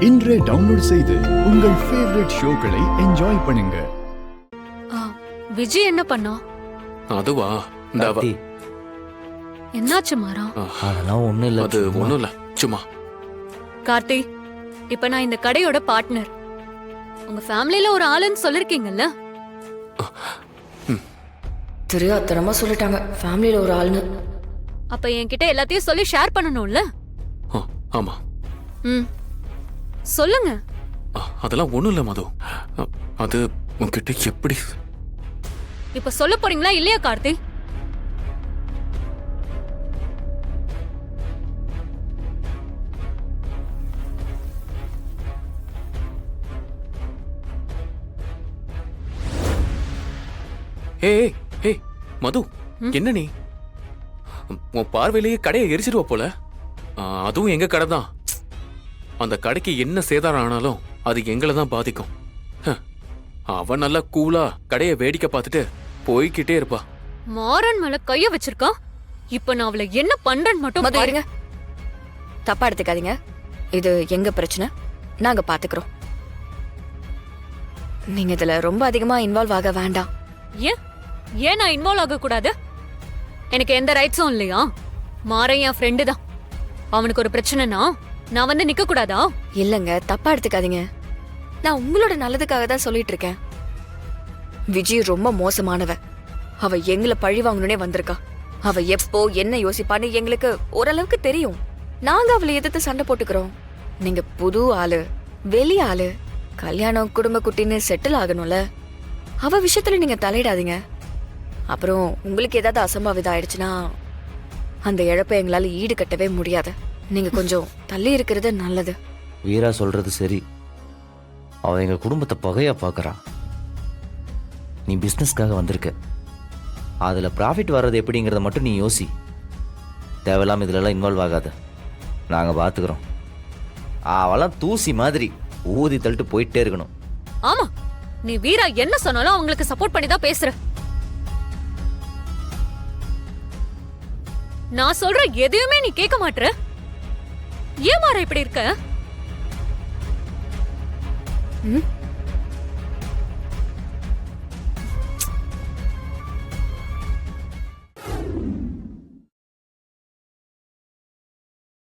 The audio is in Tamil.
இன்றே டவுன்லோட் செய்து உங்கள் ஃபேவரட் ஷோக்களை என்ஜாய் பண்ணுங்க. விஜய் என்ன பண்ணா? அதுவா கார்த்தி, என்னாச்சு மாறா? அதெல்லாம் ஒண்ணும் இல்ல. அது ஒண்ணும் இல்ல, சும்மா. கார்த்தி, இப்ப நான் இந்த கடையோட பார்ட்னர். உங்க ஃபேமிலில ஒரு ஆளுன்னு சொல்லிருக்கீங்கல்ல? தெரியாதனமா சொல்லிட்டாங்க ஃபேமிலில ஒரு ஆளுன்னு. அப்ப என்கிட்ட எல்லாத்தையும் சொல்லி ஷேர் பண்ணணும்ல? ஆமா. சொல்லுங்க. அதெல்லாம் ஒண்ணும் இல்ல மது. அது உன்கிட்ட எப்படி? இப்ப சொல்ல போறீங்களா இல்லையா கார்த்தி? ஏய் ஏய் மது, என்ன நீ உன் பார்வையிலேயே கடையை எரிச்சிருவ போல. அதுவும் எங்க கடை தான். அந்த கடைக்கு என்ன சேதாரம் ஆனாலும் அது எங்களை தான் பாதிக்கும். அவன் நல்லா கூலா கடையை வேடிக்கை பார்த்துட்டு போய்கிட்டே இருப்பா. மாறன் மேல கைய வச்சிருக்கா. இப்ப நான் அவளை என்ன பண்றேன்னு மட்டும் பாருங்க. தப்பா எடுத்துக்காதீங்க, இது எங்க பிரச்சனை, நாங்க பாத்துக்கிறோம். நீங்க இதுல ரொம்ப அதிகமா இன்வால்வ் ஆக வேண்டாம். ஏன் நான் இன்வால்வ் ஆக கூடாது? எனக்கு எந்த ரைட்ஸும் இல்லையா? மாறன் என் ஃப்ரெண்டு தான். அவனுக்கு ஒரு பிரச்சனைனா நான் வந்து நிக்க கூடாதா? இல்லங்க, தப்பா எடுத்துக்காதீங்க. நான் உங்களோட நல்லதுக்காக தான் சொல்லிட்டு இருக்கேன். விஜய் ரொம்ப மோசமானவ. அவ எங்களை பழி வாங்கணும்னே வந்திருக்கா. அவ எப்போ என்ன யோசிப்பான்னு எங்களுக்கு ஓரளவுக்கு தெரியும். நாங்க அவளை எதிர்த்து சண்டை போட்டுக்கிறோம். நீங்க புது ஆளு, வெளி ஆளு, கல்யாணம் குடும்ப குட்டின்னு செட்டில் ஆகணும்ல. அவ விஷயத்துல நீங்க தலையிடாதீங்க. அப்புறம் உங்களுக்கு ஏதாவது அசம்பாவிதம் ஆயிடுச்சுன்னா அந்த இழப்பை எங்களால ஈடு கட்டவே முடியாது. நீங்க கொஞ்சம் தள்ளி இருக்கிறது நல்லது. வீரா சொல்றது சரி. அவ எங்க குடும்பத்தை பகையா பாக்குறா. நீ பிசினஸ்க்காக வந்திருக்க. அதுல ப்ராஃபிட் வர்றது எப்படிங்கறத மட்டும் நீ யோசி. தேவையில்லாம இதுல எல்லாம் இன்வால்வ் ஆகாத. நாங்க பாத்துக்கிறோம். அவெல்லாம் தூசி மாதிரி ஊதி தள்ளிட்டு போயிட்டே இருக்கணும். ஆமா, நீ வீரா என்ன சொன்னாலும் அவங்களுக்கு சப்போர்ட் பண்ணி தான் பேசுற. நான் சொல்ற எதையுமே நீ கேட்க மாட்டற. ஏன் மாற இப்படி இருக்க?